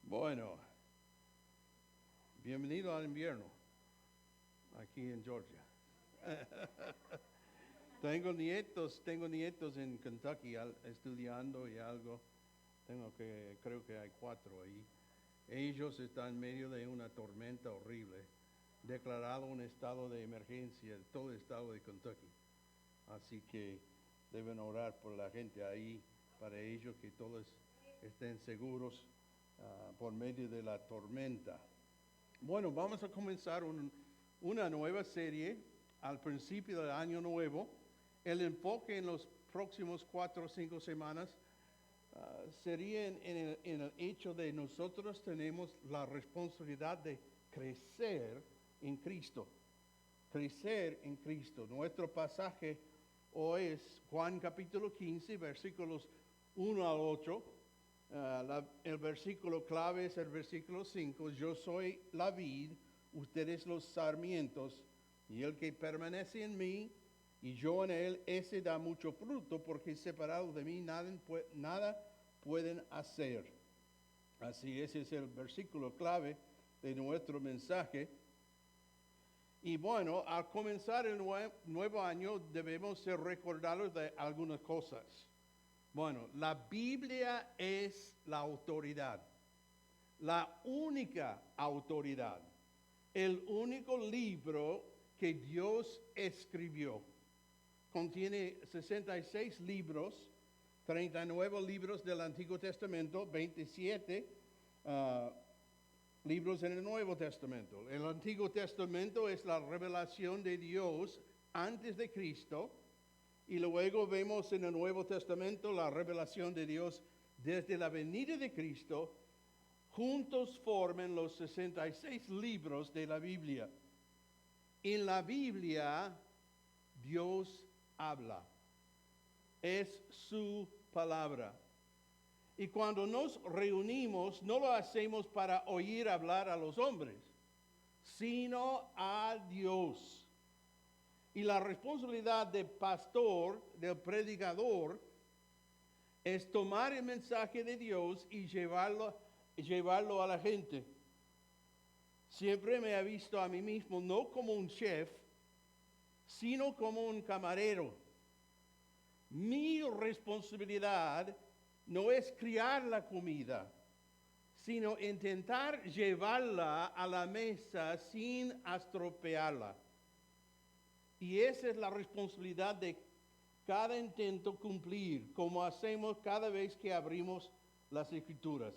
Bueno, bienvenido al invierno aquí en Georgia. Tengo nietos en Kentucky estudiando y algo. Creo que hay 4 ahí. Ellos están en medio de una tormenta horrible, declarado un estado de emergencia en todo el estado de Kentucky. Así que deben orar por la gente ahí, para ellos que todos estén seguros por medio de la tormenta. Bueno, vamos a comenzar una nueva serie al principio del año nuevo. El enfoque en los próximos 4 o 5 semanas sería en el hecho de nosotros tenemos la responsabilidad de crecer en Cristo. Crecer en Cristo. Nuestro pasaje hoy es Juan capítulo 15, versículos 1 al 8. El versículo clave es el versículo 5. Yo soy la vid, ustedes los sarmientos, y el que permanece en mí y yo en él, ese da mucho fruto, porque separado de mí nada pueden hacer. Así ese es el versículo clave de nuestro mensaje. Y bueno, al comenzar el nuevo año debemos ser recordados de algunas cosas. Bueno, la Biblia es la autoridad, la única autoridad, el único libro que Dios escribió. Contiene 66 libros, 39 libros del Antiguo Testamento, 27 libros en el Nuevo Testamento. El Antiguo Testamento es la revelación de Dios antes de Cristo. Y luego vemos en el Nuevo Testamento la revelación de Dios desde la venida de Cristo. Juntos forman los 66 libros de la Biblia. En la Biblia, Dios habla. Es su palabra. Y cuando nos reunimos, no lo hacemos para oír hablar a los hombres, sino a Dios. Y la responsabilidad del pastor, del predicador, es tomar el mensaje de Dios y llevarlo a la gente. Siempre me he visto a mí mismo no como un chef, sino como un camarero. Mi responsabilidad no es criar la comida, sino intentar llevarla a la mesa sin estropearla. Y esa es la responsabilidad de cada intento cumplir, como hacemos cada vez que abrimos las Escrituras.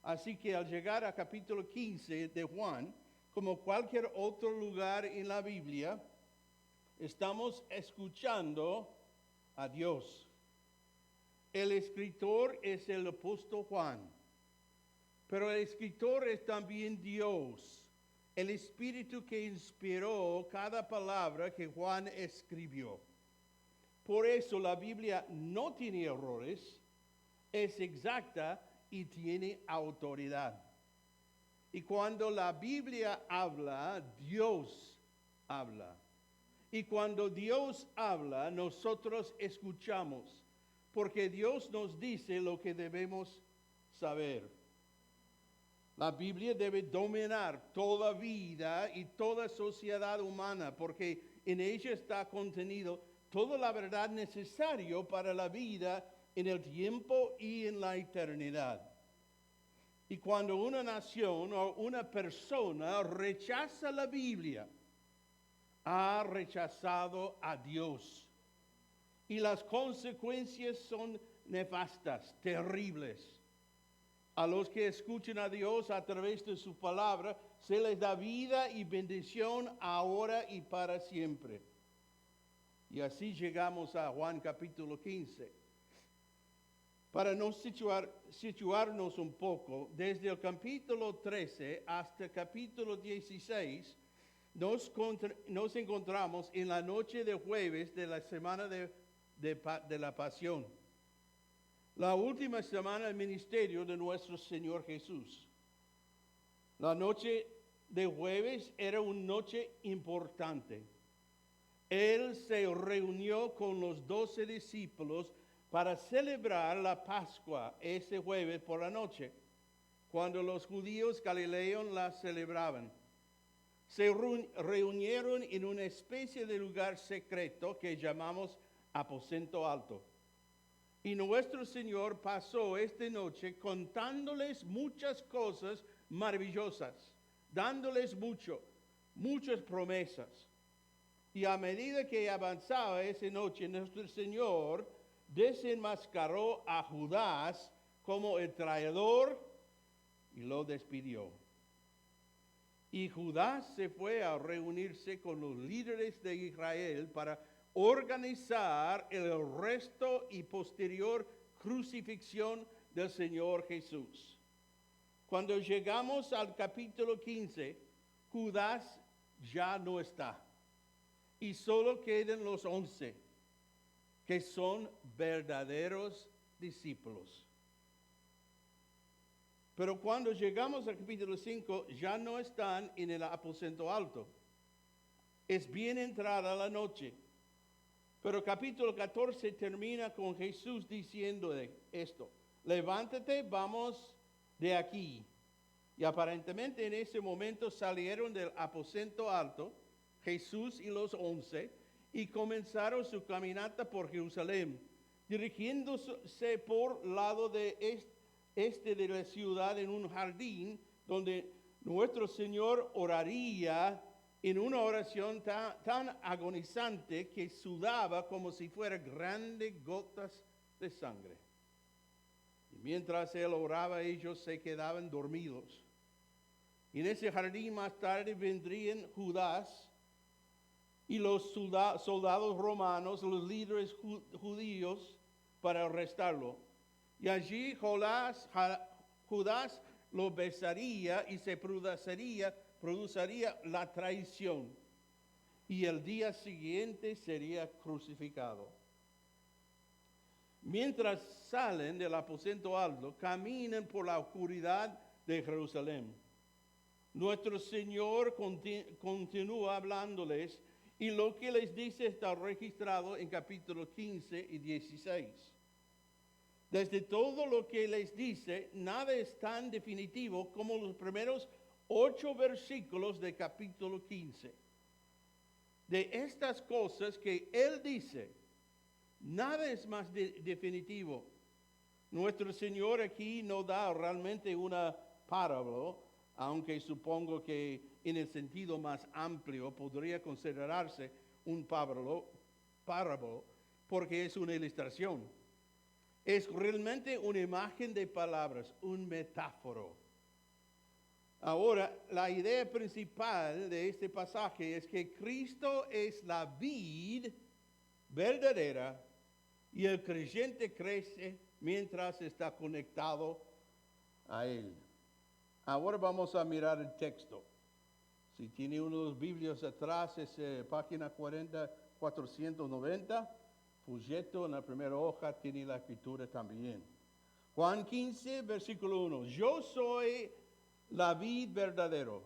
Así que al llegar a capítulo 15 de Juan, como cualquier otro lugar en la Biblia, estamos escuchando a Dios. El escritor es el apóstol Juan, pero el escritor es también Dios. El Espíritu que inspiró cada palabra que Juan escribió. Por eso la Biblia no tiene errores, es exacta y tiene autoridad. Y cuando la Biblia habla, Dios habla. Y cuando Dios habla, nosotros escuchamos, porque Dios nos dice lo que debemos saber. La Biblia debe dominar toda vida y toda sociedad humana, porque en ella está contenido toda la verdad necesaria para la vida en el tiempo y en la eternidad. Y cuando una nación o una persona rechaza la Biblia, ha rechazado a Dios. Y las consecuencias son nefastas, terribles. A los que escuchan a Dios a través de su palabra, se les da vida y bendición ahora y para siempre. Y así llegamos a Juan capítulo 15. Para nos situarnos un poco, desde el capítulo 13 hasta el capítulo 16, nos encontramos en la noche de jueves de la semana de la Pasión. La última semana del ministerio de nuestro Señor Jesús. La noche de jueves era una noche importante. Él se reunió con los 12 discípulos para celebrar la Pascua ese jueves por la noche. cuando los judíos galileos la celebraban. Se reunieron en una especie de lugar secreto que llamamos aposento alto. Y nuestro Señor pasó esta noche contándoles muchas cosas maravillosas, dándoles muchas promesas. Y a medida que avanzaba esa noche, nuestro Señor desenmascaró a Judas como el traidor y lo despidió. Y Judas se fue a reunirse con los líderes de Israel para organizar el resto y posterior crucifixión del Señor Jesús. Cuando llegamos al capítulo 15, Judas ya no está. Y solo quedan los 11, que son verdaderos discípulos. Pero cuando llegamos al capítulo 5, ya no están en el aposento alto. Es bien entrada la noche. Pero capítulo 14 termina con Jesús diciendo esto: levántate, vamos de aquí. Y aparentemente en ese momento salieron del aposento alto, Jesús y los 11, y comenzaron su caminata por Jerusalén, dirigiéndose por lado de este de la ciudad en un jardín donde nuestro Señor oraría en una oración tan agonizante que sudaba como si fueran grandes gotas de sangre. Y mientras él oraba, ellos se quedaban dormidos. Y en ese jardín más tarde vendrían Judas y los soldados romanos, los líderes judíos, para arrestarlo. Y allí Judas lo besaría y se produciría la traición. Y el día siguiente sería crucificado. Mientras salen del aposento alto, caminan por la oscuridad de Jerusalén. Nuestro Señor continúa hablándoles, y lo que les dice está registrado en capítulo 15 y 16. Desde todo lo que les dice, nada es tan definitivo como los primeros 8 versículos de capítulo 15. De estas cosas que Él dice, nada es más definitivo. Nuestro Señor aquí no da realmente una parábola, aunque supongo que en el sentido más amplio podría considerarse un parábola, porque es una ilustración. Es realmente una imagen de palabras, un metáforo. Ahora, la idea principal de este pasaje es que Cristo es la vid verdadera y el creyente crece mientras está conectado a Él. Ahora vamos a mirar el texto. Si tiene uno de los Biblias atrás, es página 490. Folleto en la primera hoja tiene la escritura también. Juan 15, versículo 1. Yo soy la vid verdadero.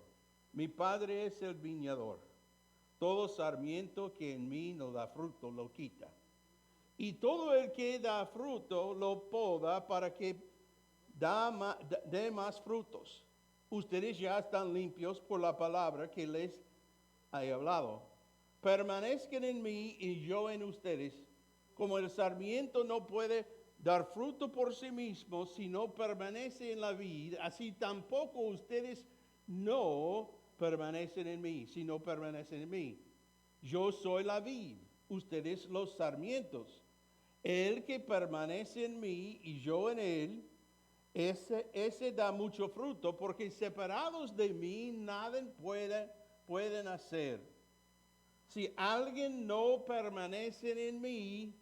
Mi Padre es el viñador. Todo sarmiento que en mí no da fruto lo quita. Y todo el que da fruto lo poda para que dé más frutos. Ustedes ya están limpios por la palabra que les he hablado. Permanezcan en mí y yo en ustedes. Como el sarmiento no puede dar fruto por sí mismo si no permanece en la vid, así tampoco ustedes no permanecen en mí si no permanecen en mí. Yo soy la vid, ustedes los sarmientos. El que permanece en mí y yo en él, ese da mucho fruto, porque separados de mí nada pueden hacer. Si alguien no permanece en mí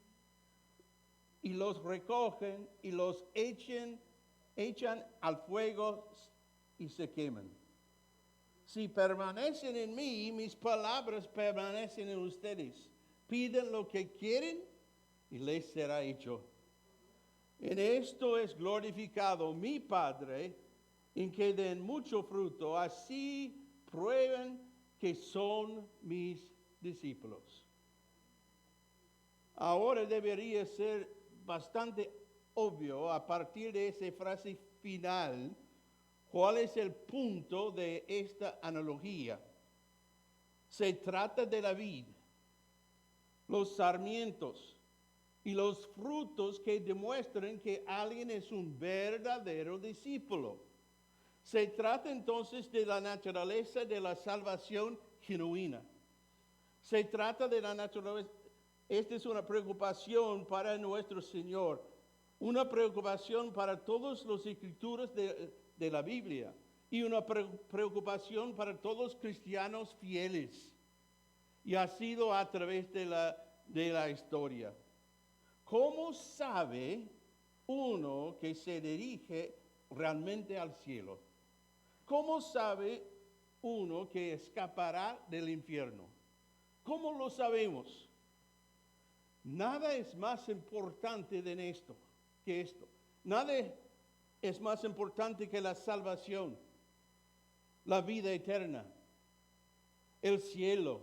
y los recogen y los echan al fuego y se queman. Si permanecen en mí, mis palabras permanecen en ustedes. Piden lo que quieren y les será hecho. En esto es glorificado mi Padre, en que den mucho fruto, así prueben que son mis discípulos. Ahora debería ser bastante obvio a partir de esa frase final ¿Cuál es el punto de esta analogía? Se trata de la vid, los sarmientos y los frutos que demuestran que alguien es un verdadero discípulo. Se trata entonces de la naturaleza de la salvación genuina. Se trata de la naturaleza. Esta es una preocupación para nuestro Señor, una preocupación para todas las escrituras de la Biblia y una preocupación para todos los cristianos fieles. Y ha sido a través de la historia. ¿Cómo sabe uno que se dirige realmente al cielo? ¿Cómo sabe uno que escapará del infierno? ¿Cómo lo sabemos? Nada es más importante que esto. Nada es más importante que la salvación, la vida eterna, el cielo.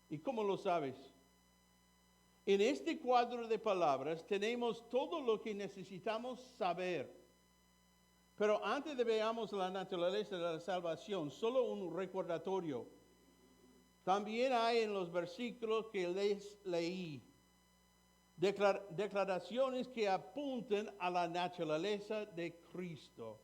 ¿Y cómo lo sabes? En este cuadro de palabras tenemos todo lo que necesitamos saber. Pero antes de veamos la naturaleza de la salvación, solo un recordatorio. También hay en los versículos que les leí declaraciones que apuntan a la naturaleza de Cristo.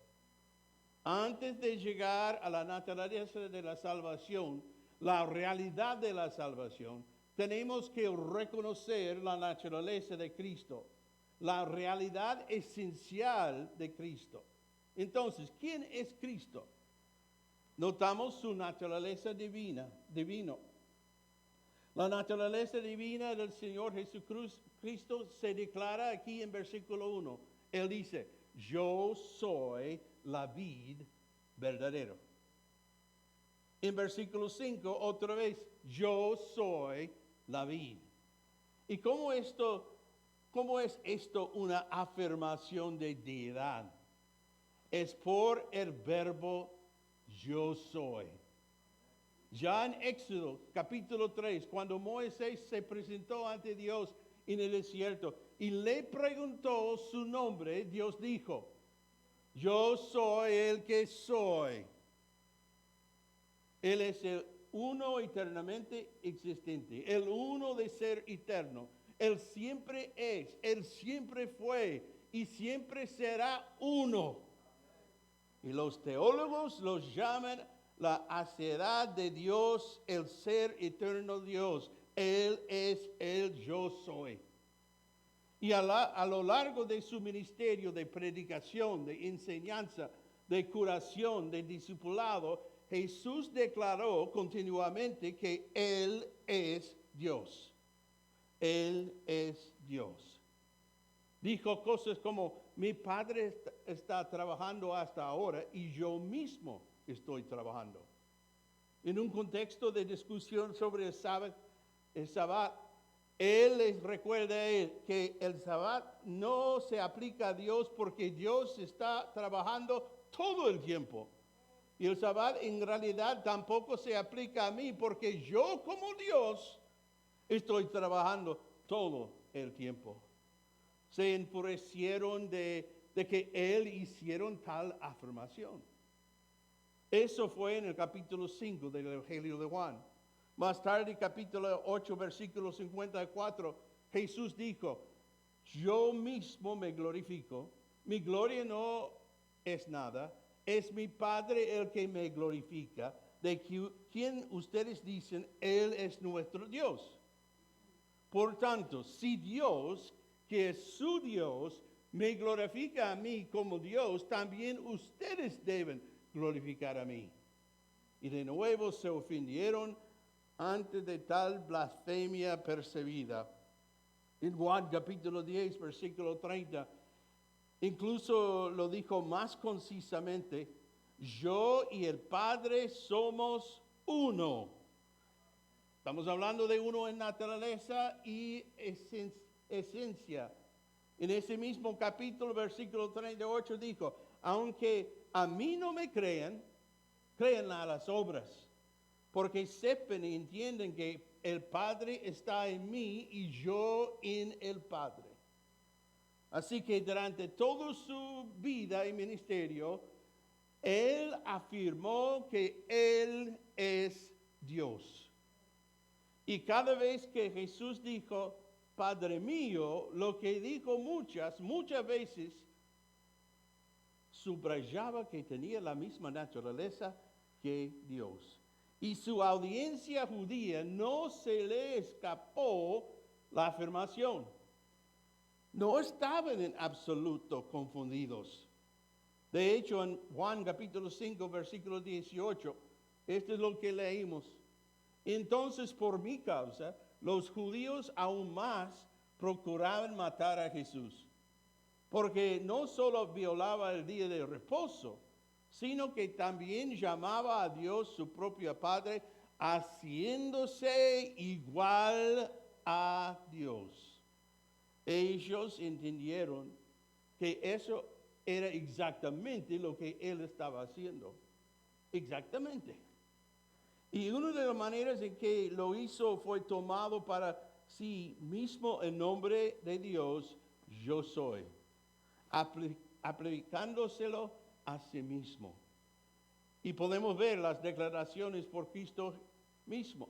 Antes de llegar a la naturaleza de la salvación, la realidad de la salvación, tenemos que reconocer la naturaleza de Cristo, la realidad esencial de Cristo. Entonces, ¿quién es Cristo? Notamos su naturaleza divino. La naturaleza divina del Señor Jesucristo se declara aquí en versículo 1. Él dice, yo soy la vid verdadero. En versículo 5, otra vez, yo soy la vid. ¿Y cómo es esto una afirmación de deidad? Es por el verbo yo soy. Ya en Éxodo capítulo 3, cuando Moisés se presentó ante Dios en el desierto y le preguntó su nombre, Dios dijo, yo soy el que soy. Él es el uno eternamente existente, el uno de ser eterno. Él siempre es, Él siempre fue y siempre será uno. Y los teólogos los llaman la acedad de Dios, el ser eterno Dios. Él es el yo soy. Y a lo largo de su ministerio de predicación, de enseñanza, de curación, de discipulado, Jesús declaró continuamente que Él es Dios. Él es Dios. Dijo cosas como, mi Padre está trabajando hasta ahora y yo mismo estoy trabajando. En un contexto de discusión sobre el Sabbat, Él les recuerda a Él que el Sabbat no se aplica a Dios porque Dios está trabajando todo el tiempo. Y el Sabbat en realidad tampoco se aplica a mí porque yo como Dios estoy trabajando todo el tiempo. Se enfurecieron de que Él hicieron tal afirmación. Eso fue en el capítulo 5 del Evangelio de Juan. Más tarde, capítulo 8, versículo 54, Jesús dijo, yo mismo me glorifico, mi gloria no es nada, es mi Padre el que me glorifica, de quien ustedes dicen, Él es nuestro Dios. Por tanto, si Dios, que es su Dios, me glorifica a mí como Dios, también ustedes deben glorificar a mí. Y de nuevo se ofendieron antes de tal blasfemia percibida. En Juan capítulo 10, versículo 30, incluso lo dijo más concisamente, yo y el Padre somos uno. Estamos hablando de uno en naturaleza y esencia. En ese mismo capítulo, versículo 38, dijo, aunque a mí no me crean, crean a las obras, porque sepan y entienden que el Padre está en mí y yo en el Padre. Así que durante toda su vida y ministerio, Él afirmó que Él es Dios. Y cada vez que Jesús dijo, Padre mío, lo que dijo muchas veces, subrayaba que tenía la misma naturaleza que Dios. Y su audiencia judía no se le escapó la afirmación. No estaban en absoluto confundidos. De hecho, en Juan capítulo 5, versículo 18, esto es lo que leímos. Entonces, por mi causa, los judíos aún más procuraban matar a Jesús, porque no solo violaba el día de reposo, sino que también llamaba a Dios su propio Padre, haciéndose igual a Dios. Ellos entendieron que eso era exactamente lo que Él estaba haciendo. Exactamente. Y una de las maneras en que lo hizo fue tomado para sí mismo el nombre de Dios, yo soy, aplicándoselo a sí mismo. Y podemos ver las declaraciones por Cristo mismo.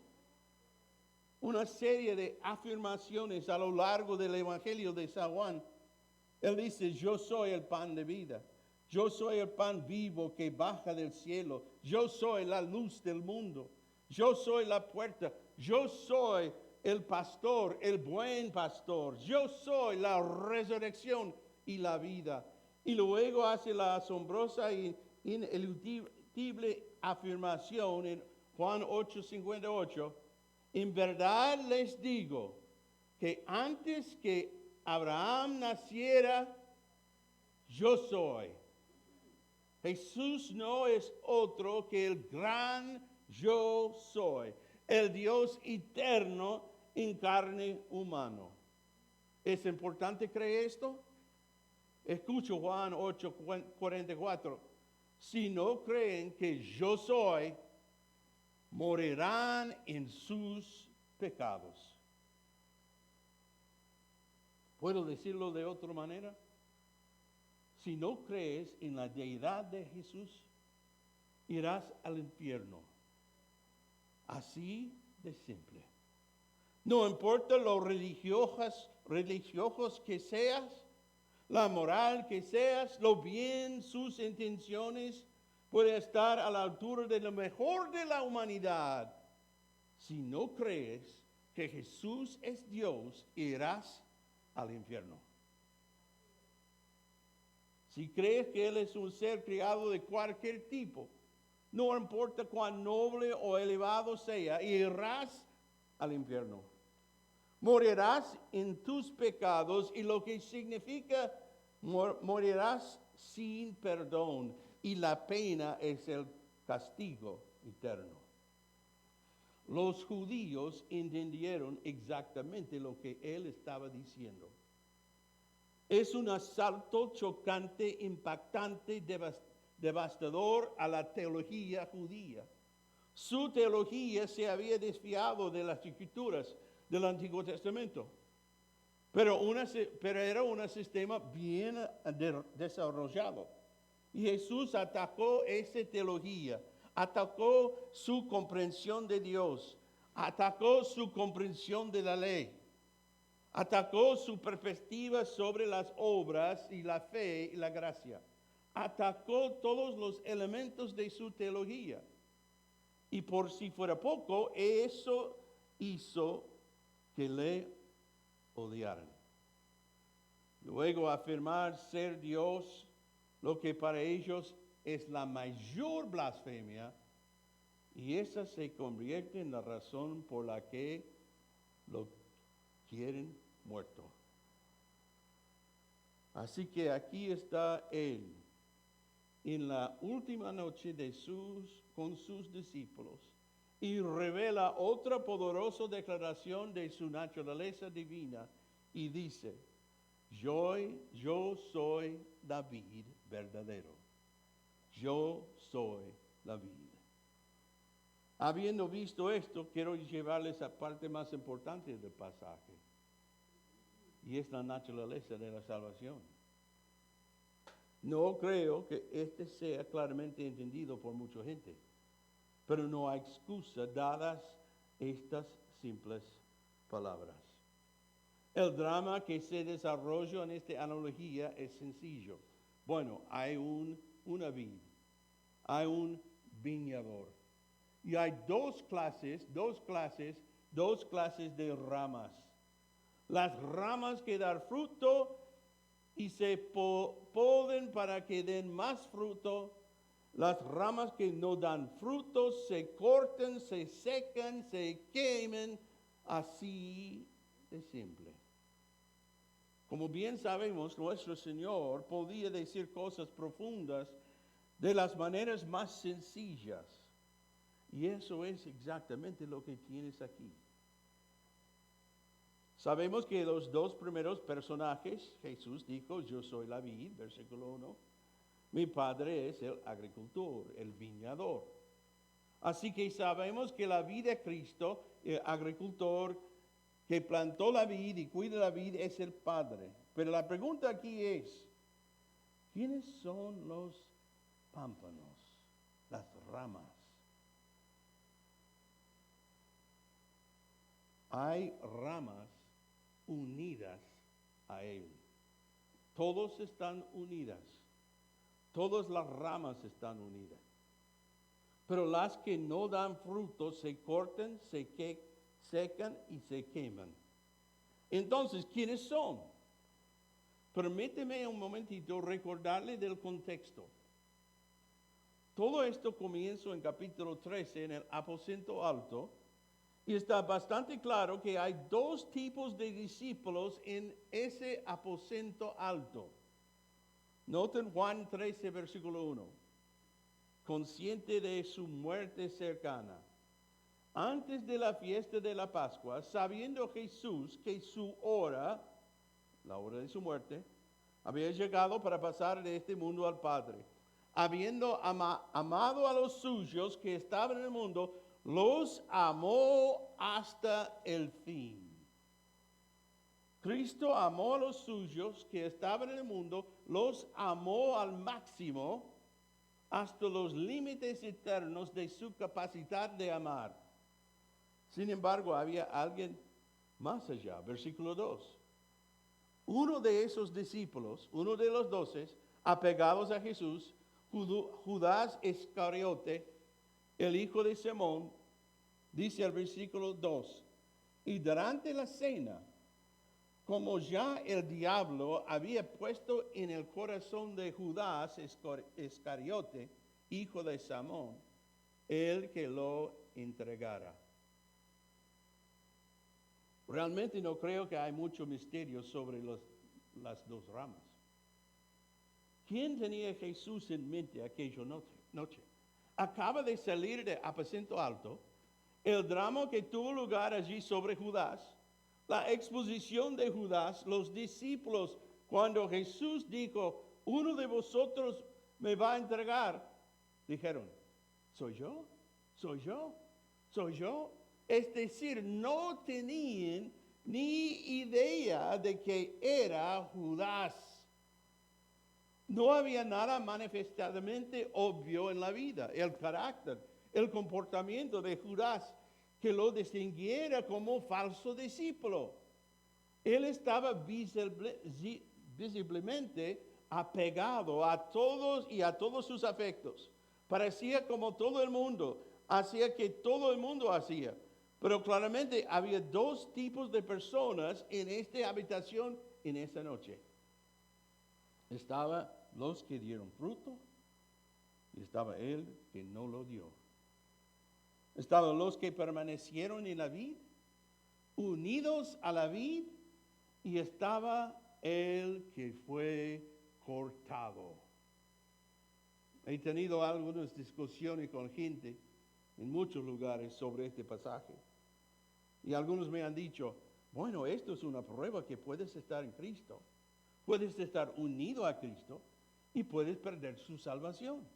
Una serie de afirmaciones a lo largo del Evangelio de San Juan. Él dice, yo soy el pan de vida. Yo soy el pan vivo que baja del cielo. Yo soy la luz del mundo. Yo soy la puerta. Yo soy el pastor, el buen pastor. Yo soy la resurrección y la vida. Y luego hace la asombrosa e ineludible afirmación en Juan 8:58. En verdad les digo que antes que Abraham naciera, yo soy. Jesús no es otro que el gran yo soy, el Dios eterno en carne humano. ¿Es importante creer esto? Escucho Juan 8:44. Si no creen que yo soy, morirán en sus pecados. ¿Puedo decirlo de otra manera? Si no crees en la deidad de Jesús, irás al infierno. Así de simple. No importa lo religiosos que seas, la moral que seas, lo bien sus intenciones, puede estar a la altura de lo mejor de la humanidad. Si no crees que Jesús es Dios, irás al infierno. Si crees que Él es un ser creado de cualquier tipo, no importa cuán noble o elevado sea, irás al infierno. Morirás en tus pecados y lo que significa morirás sin perdón y la pena es el castigo eterno. Los judíos entendieron exactamente lo que Él estaba diciendo. Es un asalto chocante, impactante, devastador a la teología judía. Su teología se había desviado de las escrituras del Antiguo Testamento, pero era un sistema bien desarrollado. Y Jesús atacó esa teología, atacó su comprensión de Dios, atacó su comprensión de la ley. Atacó su perspectiva sobre las obras y la fe y la gracia. Atacó todos los elementos de su teología. Y por si fuera poco, eso hizo que le odiaran. Luego afirmar ser Dios, lo que para ellos es la mayor blasfemia, y esa se convierte en la razón por la que lo quieren muerto. Así que aquí está Él, en la última noche con sus discípulos, y revela otra poderosa declaración de su naturaleza divina, y dice, yo soy David verdadero. Yo soy David. Habiendo visto esto, quiero llevarles a la parte más importante del pasaje. Y es la naturaleza de la salvación. No creo que este sea claramente entendido por mucha gente, pero no hay excusa dadas estas simples palabras. El drama que se desarrolla en esta analogía es sencillo. Bueno, hay una vid, hay un viñador. Y hay dos clases de ramas. Las ramas que dan fruto y se poden para que den más fruto. Las ramas que no dan fruto se cortan, se secan, se queman, así de simple. Como bien sabemos, nuestro Señor podía decir cosas profundas de las maneras más sencillas. Y eso es exactamente lo que tienes aquí. Sabemos que los dos primeros personajes, Jesús dijo, yo soy la vid, versículo 1. Mi padre es el agricultor, el viñador. Así que sabemos que la vid de Cristo, el agricultor que plantó la vid y cuida la vid, es el Padre. Pero la pregunta aquí es, ¿quiénes son los pámpanos, las ramas? Hay ramas unidas a Él. Todos están unidas. Todas las ramas están unidas. Pero las que no dan fruto se cortan, se secan y se queman. Entonces, ¿quiénes son? Permíteme un momentito recordarle del contexto. Todo esto comienza en capítulo 13 en el aposento alto. Y está bastante claro que hay dos tipos de discípulos en ese aposento alto. Noten Juan 13, versículo 1. Consciente de su muerte cercana. Antes de la fiesta de la Pascua, sabiendo Jesús que su hora, la hora de su muerte, había llegado para pasar de este mundo al Padre. Habiendo amado a los suyos que estaban en el mundo, los amó hasta el fin. Cristo amó a los suyos que estaban en el mundo, los amó al máximo hasta los límites eternos de su capacidad de amar. Sin embargo, había alguien más allá. Versículo 2. Uno de esos discípulos, uno de los 12, apegados a Jesús, Judas Iscariote, el hijo de Simón, dice el versículo 2, y durante la cena, como ya el diablo había puesto en el corazón de Judas Iscariote, hijo de Simón, el que lo entregara. Realmente no creo que hay mucho misterio sobre las dos ramas. ¿Quién tenía Jesús en mente aquella noche? Acaba de salir de aposento alto, el drama que tuvo lugar allí sobre Judas, la exposición de Judas, los discípulos, cuando Jesús dijo, uno de vosotros me va a entregar, dijeron, ¿soy yo? ¿Soy yo? ¿Soy yo? Es decir, no tenían ni idea de que era Judas. No había nada manifestadamente obvio en la vida, el carácter, el comportamiento de Judas que lo distinguiera como falso discípulo. Él estaba visiblemente apegado a todos y a todos sus afectos. Parecía como todo el mundo, hacía que todo el mundo hacía. Pero claramente había dos tipos de personas en esta habitación en esa noche. Estaba los que dieron fruto y estaba él que no lo dio. Estaban los que permanecieron en la vid, unidos a la vid, y estaba el que fue cortado. He tenido algunas discusiones con gente en muchos lugares sobre este pasaje. Y algunos me han dicho, bueno, esto es una prueba que puedes estar en Cristo, puedes estar unido a Cristo y puedes perder su salvación.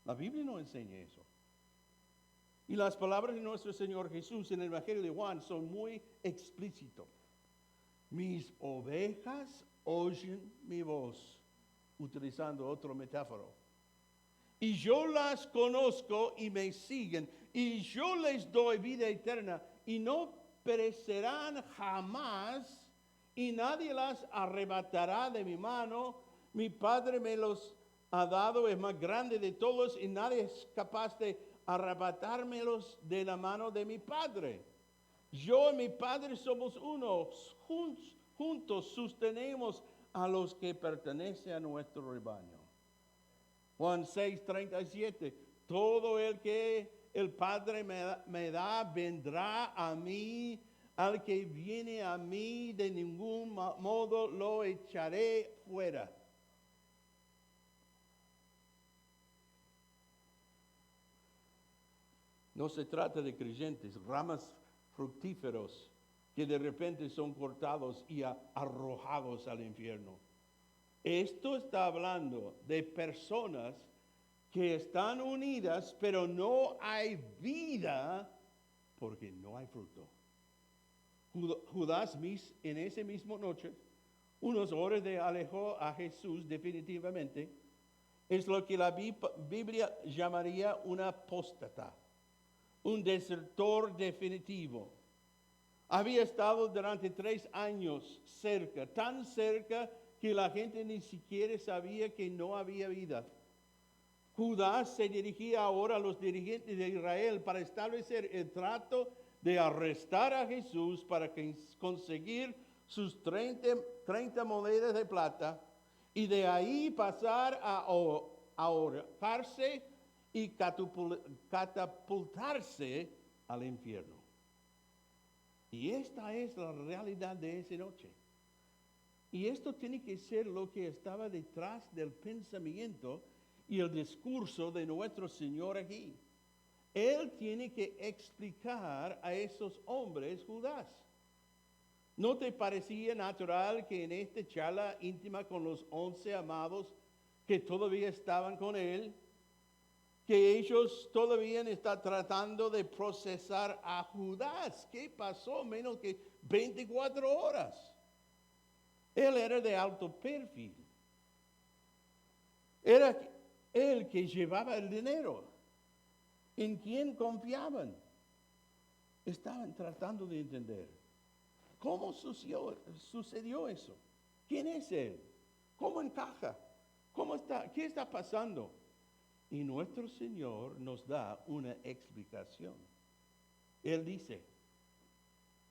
La Biblia no enseña eso. Y las palabras de nuestro Señor Jesús en el Evangelio de Juan son muy explícitas. Mis ovejas oyen mi voz. utilizando otro metáforo. Y yo las conozco y me siguen, y yo les doy vida eterna, y no perecerán jamás, y nadie las arrebatará de mi mano. Mi Padre me los ha dado, es más grande de todos, y nadie es capaz de arrebatármelos de la mano de mi Padre. Yo y mi Padre somos unos, juntos sostenemos a los que pertenecen a nuestro rebaño. Juan 6:37, todo el que el Padre me da vendrá a mí, al que viene a mí de ningún modo lo echaré fuera. No se trata de creyentes, ramas fructíferos que de repente son cortados y arrojados al infierno. Esto está hablando de personas que están unidas, pero no hay vida porque no hay fruto. Judas en esa misma noche, unos horas de alejó a Jesús definitivamente, es lo que la Biblia llamaría un apóstata, un desertor definitivo. Había estado durante 3 años cerca, tan cerca que la gente ni siquiera sabía que no había vida. Judas se dirigía ahora a los dirigentes de Israel para establecer el trato de arrestar a Jesús para conseguir sus 30 monedas de plata y de ahí pasar a ahorcarse y catapultarse al infierno. Y esta es la realidad de esa noche. Y esto tiene que ser lo que estaba detrás del pensamiento y el discurso de nuestro Señor aquí. Él tiene que explicar a esos hombres Judas. ¿No te parecía natural que en esta charla íntima con los 11 amados que todavía estaban con él, que ellos todavía están tratando de procesar a Judas? ¿Qué pasó? Menos que 24 horas. Él era de alto perfil. Era él que llevaba el dinero. ¿En quién confiaban? Estaban tratando de entender. ¿Cómo sucedió eso? ¿Quién es él? ¿Cómo encaja? ¿Cómo está? ¿Qué está pasando? Y nuestro Señor nos da una explicación. Él dice,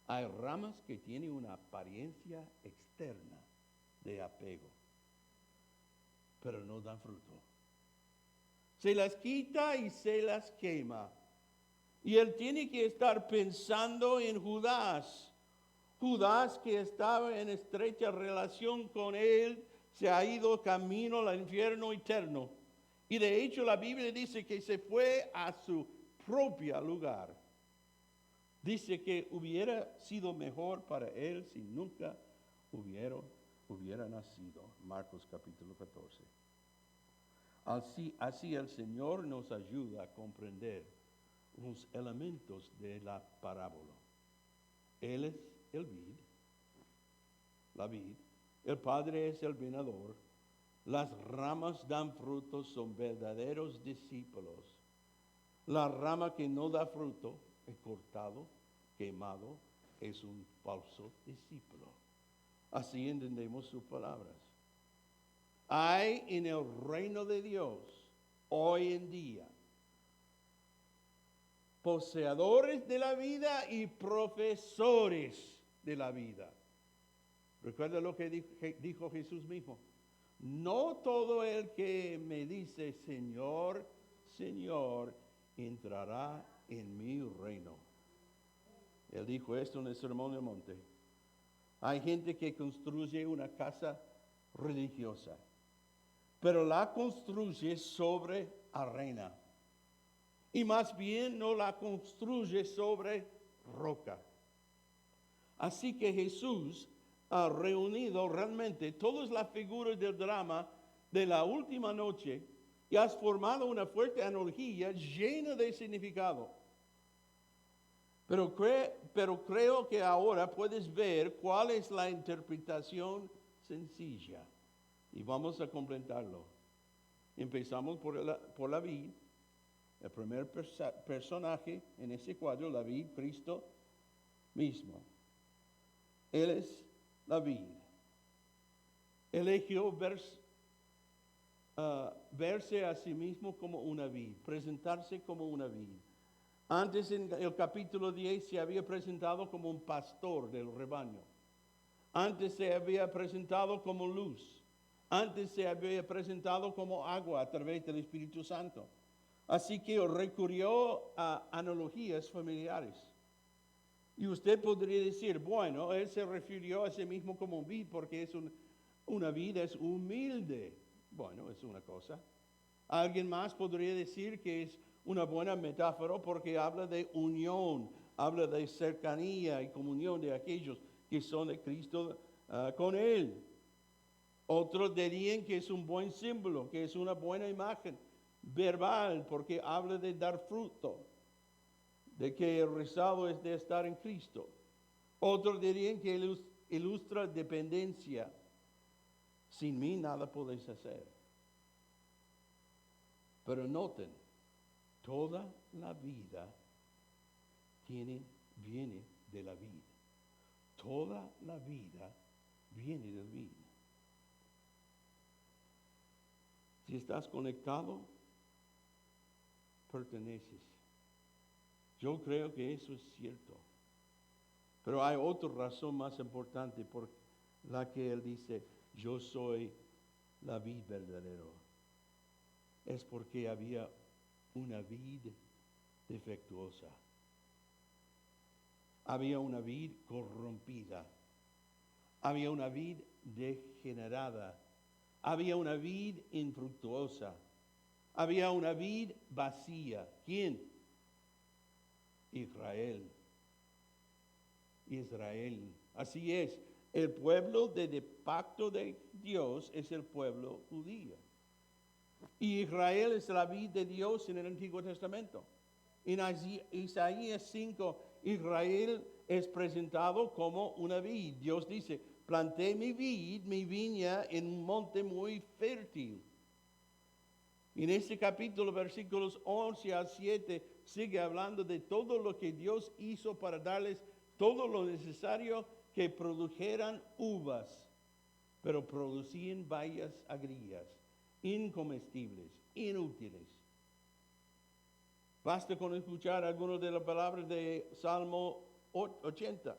hay ramas que tienen una apariencia externa de apego, pero no dan fruto. Se las quita y se las quema. Y él tiene que estar pensando en Judas. Judas, que estaba en estrecha relación con él, se ha ido camino al infierno eterno. Y de hecho la Biblia dice que se fue a su propio lugar. Dice que hubiera sido mejor para él si nunca hubiera nacido. Marcos capítulo 14. Así el Señor nos ayuda a comprender los elementos de la parábola. Él es la vid, el Padre es el venador, las ramas dan frutos, son verdaderos discípulos. La rama que no da fruto es cortado, quemado, es un falso discípulo. Así entendemos sus palabras. Hay en el reino de Dios hoy en día poseedores de la vida y profesores de la vida. Recuerda lo que dijo Jesús mismo. No todo el que me dice Señor, Señor, entrará en mi reino. Él dijo esto en el Sermón del Monte. Hay gente que construye una casa religiosa, pero la construye sobre arena. Y más bien no la construye sobre roca. Así que Jesús ha reunido realmente todas las figuras del drama de la última noche y has formado una fuerte analogía llena de significado. Pero creo que ahora puedes ver cuál es la interpretación sencilla. Y vamos a completarlo. Empezamos por la vid. El primer personaje en ese cuadro, la vid, Cristo mismo. Él es la vid. Eligió verse a sí mismo como una vid, presentarse como una vid. Antes en el capítulo 10 se había presentado como un pastor del rebaño. Antes se había presentado como luz. Antes se había presentado como agua a través del Espíritu Santo. Así que recurrió a analogías familiares. Y usted podría decir, bueno, él se refirió a sí mismo como un vid porque una vid es humilde. Bueno, es una cosa. Alguien más podría decir que es una buena metáfora porque habla de unión, habla de cercanía y comunión de aquellos que son de Cristo con Él. Otros dirían que es un buen símbolo, que es una buena imagen verbal porque habla de dar fruto, de que el resultado es de estar en Cristo. Otros dirían que ilustra dependencia. Sin mí nada podéis hacer. Pero noten, toda la vida viene de la vida. Toda la vida viene del vid. Si estás conectado, perteneces. Yo creo que eso es cierto. Pero hay otra razón más importante por la que él dice, yo soy la vid verdadera. Es porque había una vid defectuosa. Había una vid corrompida. Había una vid degenerada. Había una vid infructuosa. Había una vid vacía. ¿Quién? Israel. Así es. El pueblo de pacto de Dios es el pueblo judío. Y Israel es la vid de Dios en el Antiguo Testamento. En Isaías 5, Israel es presentado como una vid. Dios dice, planté mi viña en un monte muy fértil. En este capítulo, versículos 11 al 7, sigue hablando de todo lo que Dios hizo para darles todo lo necesario que produjeran uvas, pero producían bayas agrias, incomestibles, inútiles. Basta con escuchar algunas de las palabras de Salmo 80.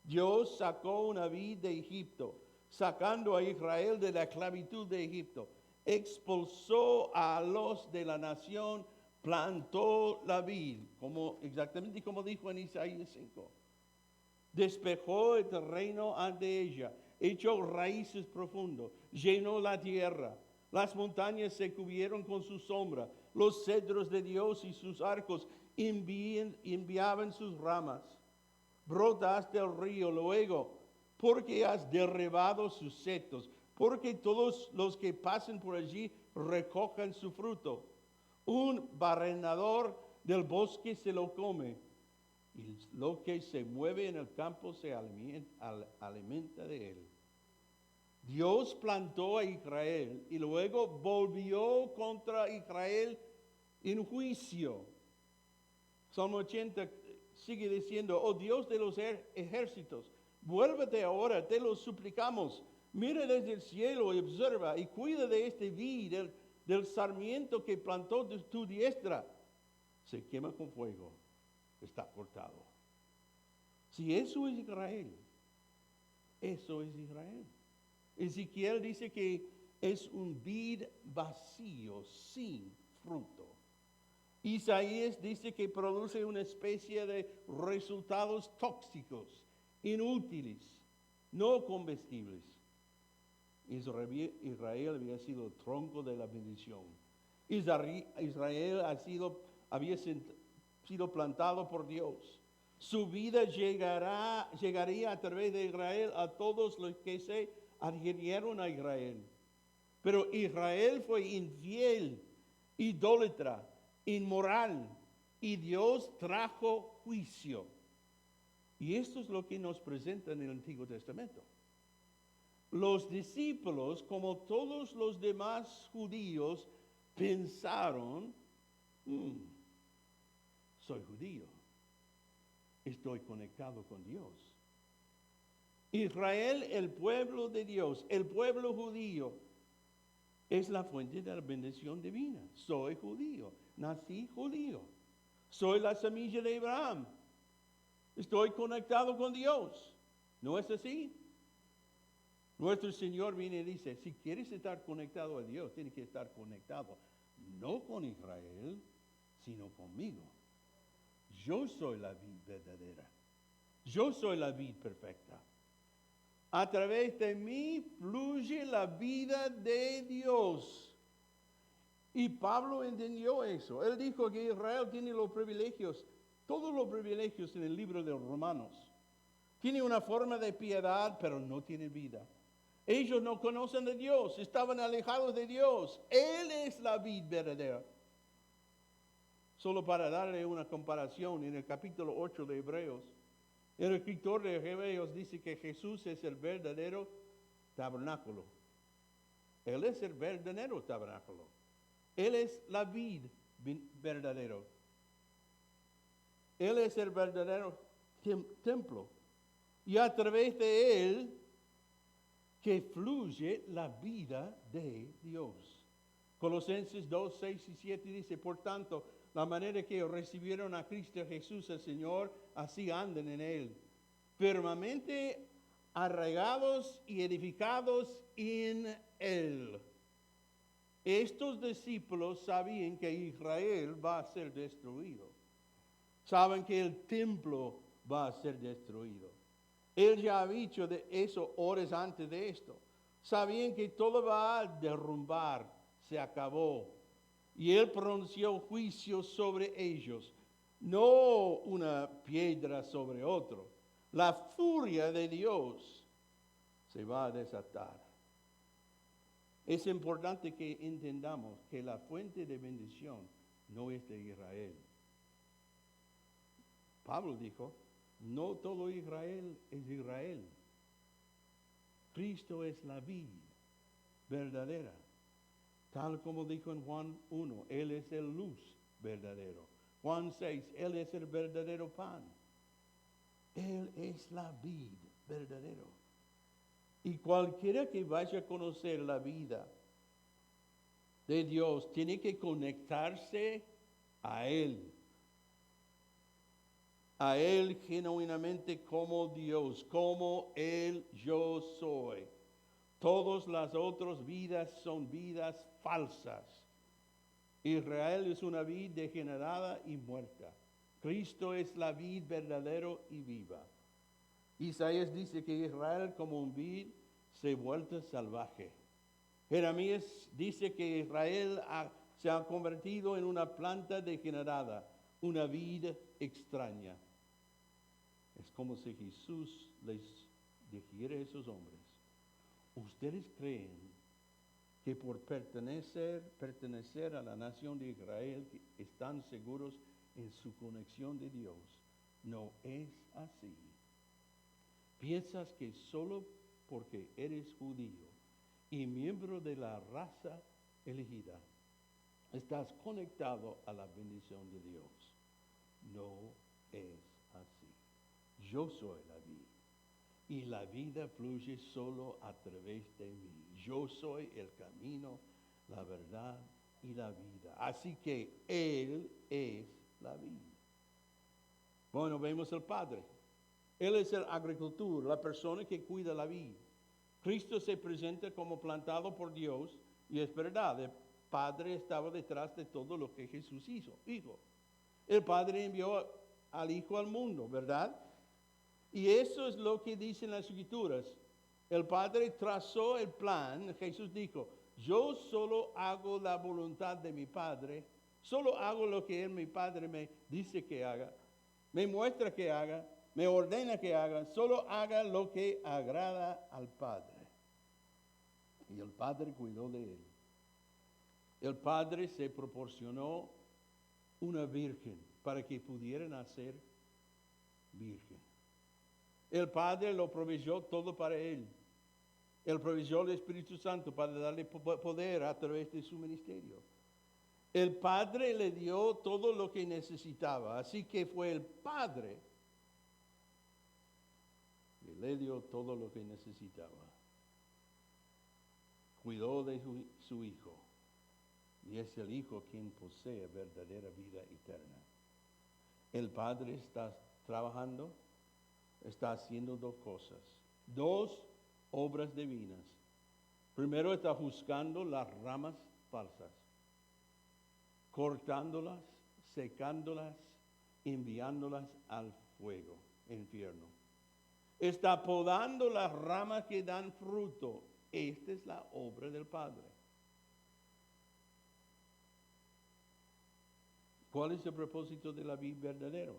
Dios sacó una vid de Egipto, sacando a Israel de la esclavitud de Egipto. Expulsó a los de la nación, plantó la vid, exactamente como dijo en Isaías 5. Despejó el terreno ante ella, echó raíces profundas, llenó la tierra. Las montañas se cubrieron con su sombra. Los cedros de Dios y sus arcos enviaban sus ramas. Brotaste el río luego, porque has derribado sus setos, porque todos los que pasen por allí recojan su fruto. Un barrenador del bosque se lo come, y lo que se mueve en el campo se alimenta de él. Dios plantó a Israel y luego volvió contra Israel en juicio. Salmo 80 sigue diciendo, oh Dios de los ejércitos, vuélvete ahora, te lo suplicamos. Mira desde el cielo y observa y cuida de este vid, del sarmiento que plantó de tu diestra. Se quema con fuego, está cortado. Si eso es Israel, eso es Israel. Ezequiel dice que es un vid vacío, sin fruto. Isaías dice que produce una especie de resultados tóxicos, inútiles, no comestibles. Israel había sido el tronco de la bendición. Israel había sido plantado por Dios. Su vida llegaría a través de Israel a todos los que se adhirieron a Israel. Pero Israel fue infiel, idólatra, inmoral, y Dios trajo juicio. Y esto es lo que nos presenta en el Antiguo Testamento. los discípulos, como todos los demás judíos, pensaron, soy judío, estoy conectado con Dios. Israel, el pueblo de Dios, el pueblo judío, es la fuente de la bendición divina. Soy judío, nací judío. Soy la semilla de Abraham. Estoy conectado con Dios. ¿No es así? Nuestro Señor viene y dice, si quieres estar conectado a Dios, tienes que estar conectado no con Israel, sino conmigo. Yo soy la vid verdadera. Yo soy la vid perfecta. A través de mí fluye la vida de Dios. Y Pablo entendió eso. Él dijo que Israel tiene los privilegios, todos los privilegios en el libro de Romanos. Tiene una forma de piedad, pero no tiene vida. Ellos no conocen de Dios, estaban alejados de Dios. Él es la vid verdadera. Solo para darle una comparación, en el capítulo 8 de Hebreos, el escritor de Hebreos dice que Jesús es el verdadero tabernáculo. Él es el verdadero tabernáculo. Él es la vid verdadero. Él es el verdadero templo. Y a través de Él que fluye la vida de Dios. Colosenses 2, 6 y 7 dice, por tanto, la manera que recibieron a Cristo Jesús el Señor, así anden en Él, firmemente arraigados y edificados en Él. Estos discípulos sabían que Israel va a ser destruido. Saben que el templo va a ser destruido. Él ya ha dicho de eso horas antes de esto. Sabían que todo va a derrumbar, se acabó. Y Él pronunció juicio sobre ellos, no una piedra sobre otro. La furia de Dios se va a desatar. Es importante que entendamos que la fuente de bendición no es de Israel. Pablo dijo, no todo Israel es Israel. Cristo es la vid verdadera. Tal como dijo en Juan 1, Él es el luz verdadero. Juan 6, Él es el verdadero pan. Él es la vid verdadero. Y cualquiera que vaya a conocer la vida de Dios tiene que conectarse a Él. A Él genuinamente como Dios, como el yo soy. Todas las otras vidas son vidas falsas. Israel es una vid degenerada y muerta. Cristo es la vid verdadero y viva. Isaías dice que Israel como un vid se vuelve salvaje. Jeremías dice que Israel se ha convertido en una planta degenerada, una vid extraña. Es como si Jesús les dijera a esos hombres, ¿ustedes creen que por pertenecer a la nación de Israel están seguros en su conexión de Dios? No es así. Piensas que solo porque eres judío y miembro de la raza elegida, estás conectado a la bendición de Dios. No es así. Yo soy la vid y la vida fluye solo a través de mí. Yo soy el camino, la verdad y la vida. Así que Él es la vid. Bueno, vemos al Padre. Él es el agricultor, la persona que cuida la vid. Cristo se presenta como plantado por Dios y es verdad, el Padre estaba detrás de todo lo que Jesús hizo. El Padre envió al Hijo al mundo, ¿verdad? Y eso es lo que dicen las Escrituras. El Padre trazó el plan. Jesús dijo, yo solo hago la voluntad de mi Padre. Solo hago lo que mi Padre me dice que haga. Me muestra que haga. Me ordena que haga. Solo haga lo que agrada al Padre. Y el Padre cuidó de él. El Padre se proporcionó una virgen para que pudiera nacer virgen. El Padre lo proveyó todo para él. el provisor del Espíritu Santo para darle poder a través de su ministerio. El Padre le dio todo lo que necesitaba, así que fue el Padre que le dio todo lo que necesitaba. Cuidó de su Hijo, y es el Hijo quien posee verdadera vida eterna. El Padre está trabajando, está haciendo dos cosas, dos obras divinas. Primero está juzgando las ramas falsas, cortándolas, secándolas, enviándolas al fuego, infierno. Está podando las ramas que dan fruto. Esta es la obra del Padre. ¿Cuál es el propósito de la vid verdadero?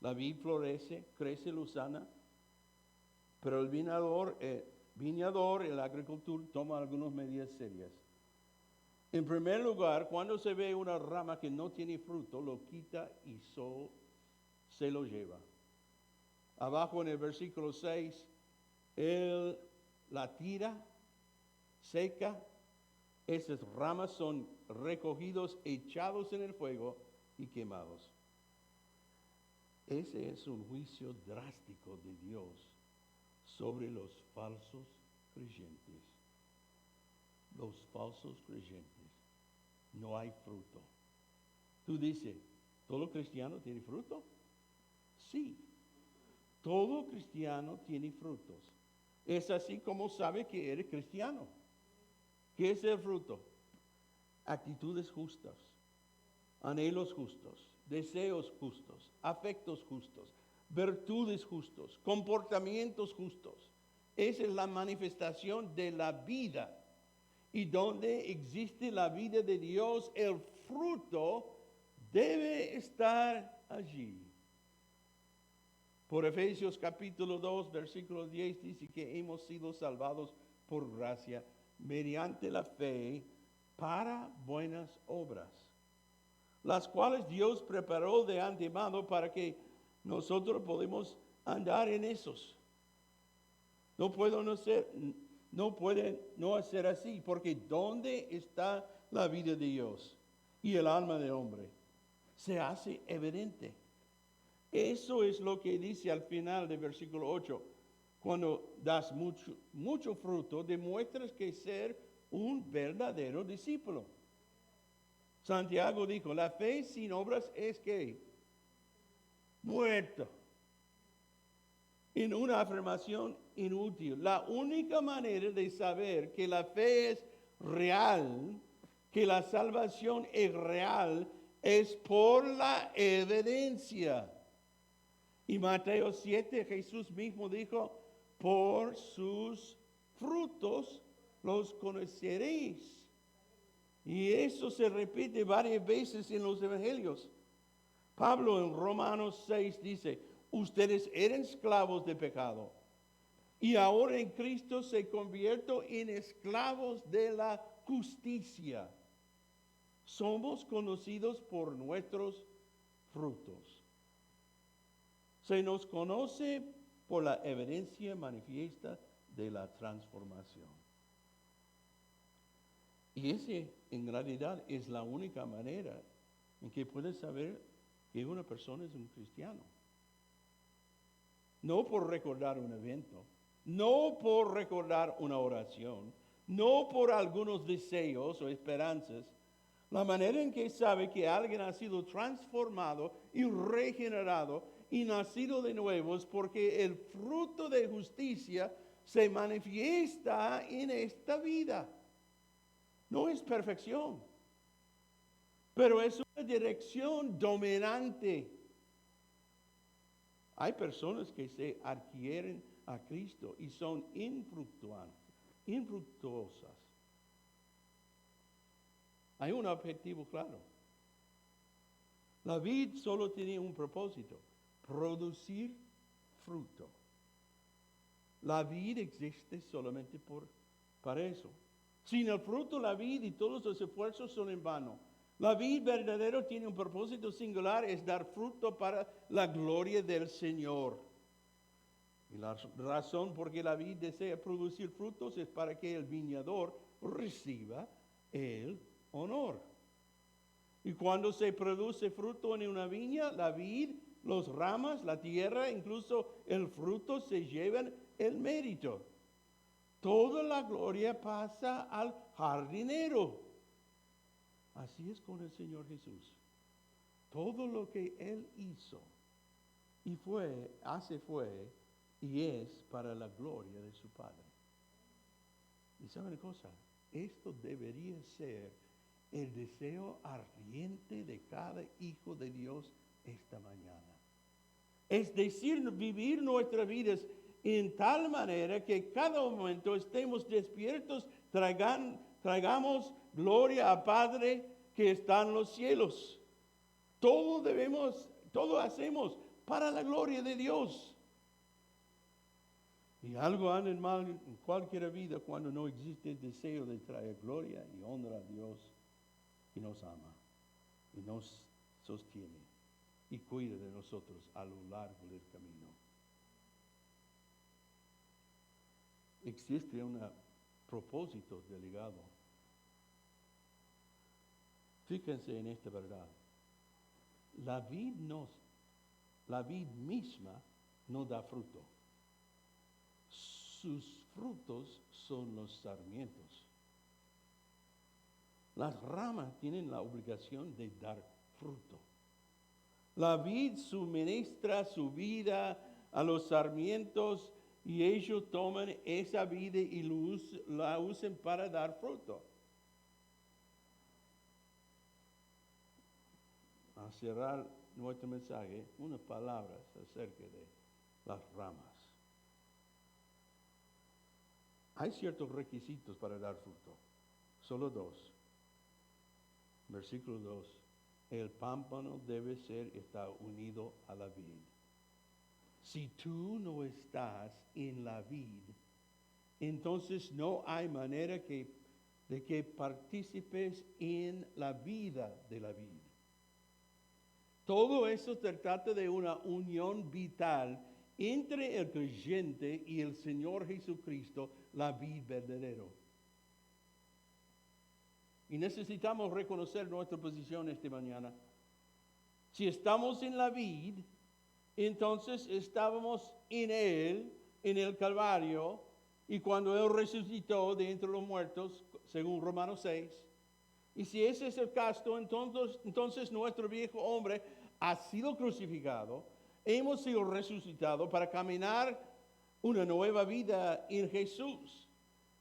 La vid florece, crece, lo sana, pero el viñador, el agricultor, toma algunas medidas serias. En primer lugar, cuando se ve una rama que no tiene fruto, lo quita y se lo lleva. Abajo en el versículo 6, él la tira, seca, esas ramas son recogidos, echados en el fuego y quemados. Ese es un juicio drástico de Dios sobre los falsos creyentes. Los falsos creyentes. No hay fruto. Tú dices, ¿todo cristiano tiene fruto? Sí. Todo cristiano tiene frutos. Es así como sabe que eres cristiano. ¿Qué es el fruto? Actitudes justas, anhelos justos, deseos justos, afectos justos, virtudes justos, comportamientos justos. Esa es la manifestación de la vida. Y donde existe la vida de Dios, el fruto debe estar allí. Por Efesios capítulo 2, versículo 10 dice que hemos sido salvados por gracia mediante la fe para buenas obras, las cuales Dios preparó de antemano para que nosotros podamos andar en esos. No puede no ser así, porque ¿dónde está la vida de Dios y el alma del hombre? Se hace evidente. Eso es lo que dice al final del versículo 8. Cuando das mucho fruto, demuestras que ser un verdadero discípulo. Santiago dijo, la fe sin obras es ¿qué? Muerto. En una afirmación inútil. La única manera de saber que la fe es real, que la salvación es real, es por la evidencia. Y Mateo 7, Jesús mismo dijo, por sus frutos los conoceréis. Y eso se repite varias veces en los evangelios. Pablo en Romanos 6 dice, ustedes eran esclavos de pecado y ahora en Cristo se convierten en esclavos de la justicia. Somos conocidos por nuestros frutos. Se nos conoce por la evidencia manifiesta de la transformación. Y ese en realidad es la única manera en que puedes saber que una persona es un cristiano. No por recordar un evento, no por recordar una oración, no por algunos deseos o esperanzas. La manera en que sabe que alguien ha sido transformado y regenerado y nacido de nuevo es porque el fruto de justicia se manifiesta en esta vida. No es perfección, pero es una dirección dominante. Hay personas que se adquieren a Cristo y son infructuosas. Hay un objetivo claro. La vid solo tenía un propósito, producir fruto. La vid existe solamente para eso. Sin el fruto, la vid y todos los esfuerzos son en vano. La vid verdadera tiene un propósito singular, es dar fruto para la gloria del Señor. Y la razón por que la vid desea producir frutos es para que el viñador reciba el honor. Y cuando se produce fruto en una viña, la vid, los ramas, la tierra, incluso el fruto se llevan el mérito. Toda la gloria pasa al jardinero. Así es con el Señor Jesús. Todo lo que Él hizo y fue y es para la gloria de su Padre. ¿Y saben una cosa? Esto debería ser el deseo ardiente de cada hijo de Dios esta mañana. Es decir, vivir nuestras vidas en tal manera que cada momento estemos despiertos, traigamos gloria al Padre que está en los cielos. Todo hacemos para la gloria de Dios. Y algo anda mal en cualquier vida cuando no existe el deseo de traer gloria y honra a Dios que nos ama y nos sostiene y cuida de nosotros a lo largo del camino. Existe un propósito delegado. Fíjense en esta verdad. La vid misma no da fruto. Sus frutos son los sarmientos. Las ramas tienen la obligación de dar fruto. La vid suministra su vida a los sarmientos y ellos toman esa vida y la usan para dar fruto. A cerrar nuestro mensaje, unas palabras acerca de las ramas. Hay ciertos requisitos para dar fruto. Solo 2. Versículo 2. El pámpano debe estar unido a la vid. Si tú no estás en la vid, entonces no hay manera de que participes en la vida de la vid. Todo eso se trata de una unión vital entre el creyente y el Señor Jesucristo, la vid verdadero. Y necesitamos reconocer nuestra posición esta mañana. Si estamos en la vid, entonces estábamos en Él, en el Calvario, y cuando Él resucitó de entre los muertos, según Romanos 6. Y si ese es el caso, entonces nuestro viejo hombre ha sido crucificado, hemos sido resucitados para caminar una nueva vida en Jesús.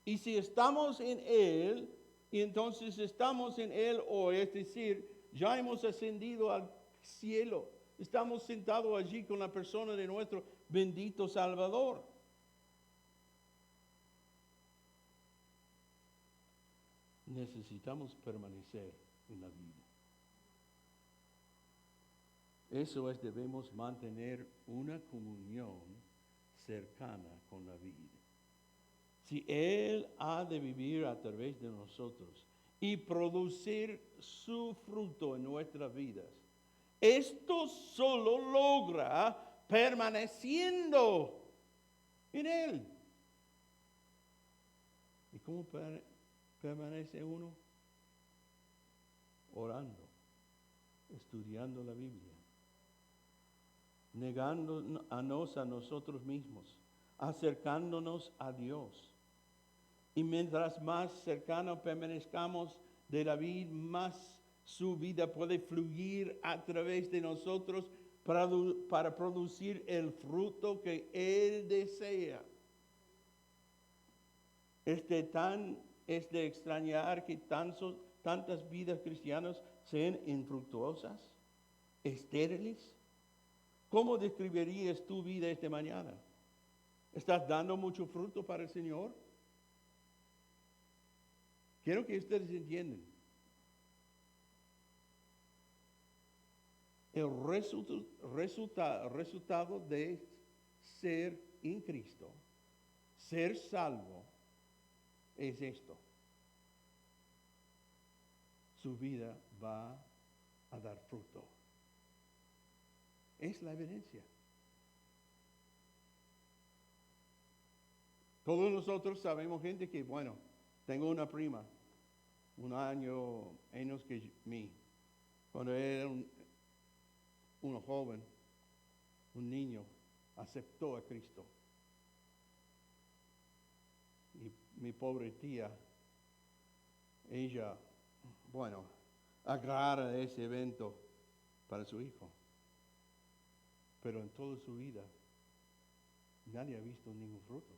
Y si estamos en Él, y entonces estamos en Él hoy, es decir, ya hemos ascendido al cielo. Estamos sentados allí con la persona de nuestro bendito Salvador. Necesitamos permanecer en la vida. Eso es, debemos mantener una comunión cercana con la vida. Si Él ha de vivir a través de nosotros y producir su fruto en nuestras vidas, esto solo logra permaneciendo en Él. ¿Y cómo permanece uno? Orando, estudiando la Biblia, negándonos a nosotros mismos, acercándonos a Dios. Y mientras más cercano permanezcamos de la vida, más su vida puede fluir a través de nosotros para producir el fruto que Él desea. Es de extrañar que tantas vidas cristianas sean infructuosas, estériles. ¿Cómo describirías tu vida esta mañana? ¿Estás dando mucho fruto para el Señor? Quiero que ustedes entiendan. El resultado de ser en Cristo, ser salvo, es esto. Su vida va a dar fruto. Es la evidencia. Todos nosotros sabemos gente que, bueno, tengo una prima, un año menos que mí. Cuando era un joven, un niño, aceptó a Cristo. Y mi pobre tía, ella, bueno, agarra ese evento para su hijo. Pero en toda su vida, nadie ha visto ningún fruto.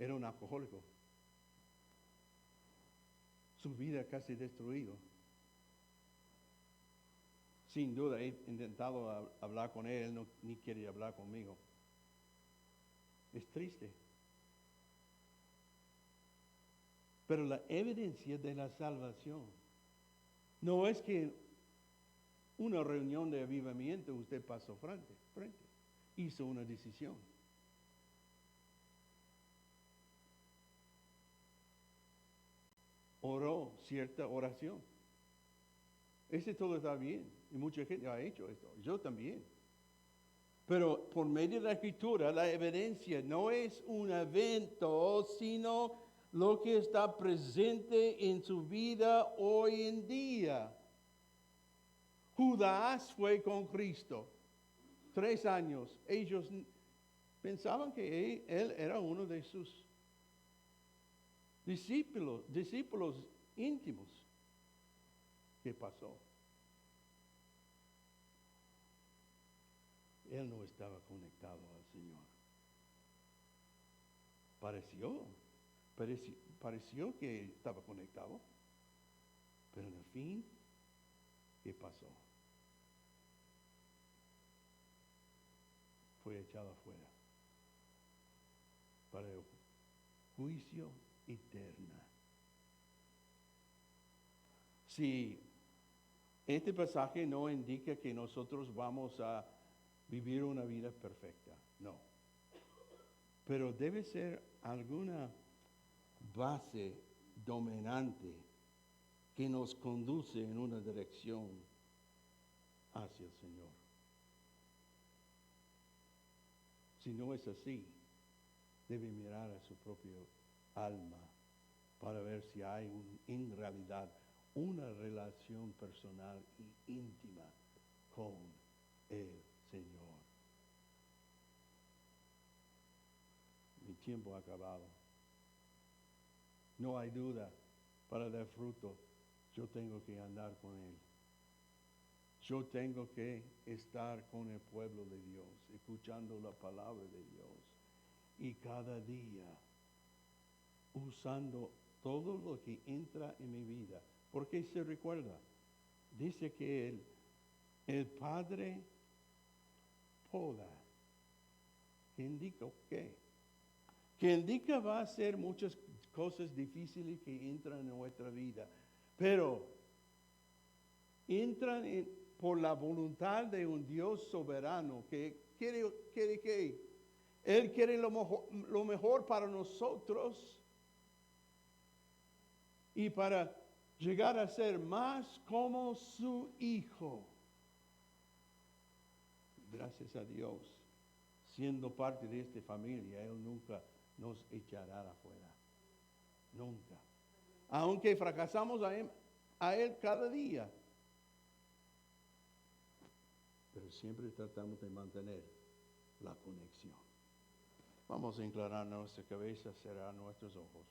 Era un alcohólico. Su vida casi destruido. Sin duda, he intentado hablar con él, no, ni quiere hablar conmigo. Es triste. Pero la evidencia de la salvación no es que una reunión de avivamiento usted pasó frente, hizo una decisión. Oró cierta oración. Ese todo está bien. Y mucha gente ha hecho esto. Yo también. Pero por medio de la Escritura, la evidencia no es un evento, sino lo que está presente en su vida hoy en día. Judas fue con Cristo 3 años. Ellos pensaban que él era uno de sus discípulos íntimos. ¿Qué pasó? Él no estaba conectado al Señor. Pareció que estaba conectado, pero en el fin, ¿qué pasó? Fue echado afuera para el juicio eterno. Si este pasaje no indica que nosotros vamos a vivir una vida perfecta, no. Pero debe ser alguna base dominante que nos conduce en una dirección hacia el Señor. Si no es así, debe mirar a su propia alma para ver si hay en realidad una relación personal y íntima con el Señor. Mi tiempo ha acabado. No hay duda, para dar fruto, yo tengo que andar con Él. Yo tengo que estar con el pueblo de Dios, escuchando la palabra de Dios. Y cada día, usando todo lo que entra en mi vida. Porque se recuerda, dice que el Padre poda. ¿Qué indica qué? Que indica va a ser muchas cosas difíciles que entran en nuestra vida. Pero entran por la voluntad de un Dios soberano que quiere que Él quiere lo mejor para nosotros y para llegar a ser más como su Hijo. Gracias a Dios, siendo parte de esta familia, Él nunca nos echará afuera. Nunca. Aunque fracasamos a Él cada día. Pero siempre tratamos de mantener la conexión. Vamos a inclinar nuestra cabeza, cerrar nuestros ojos.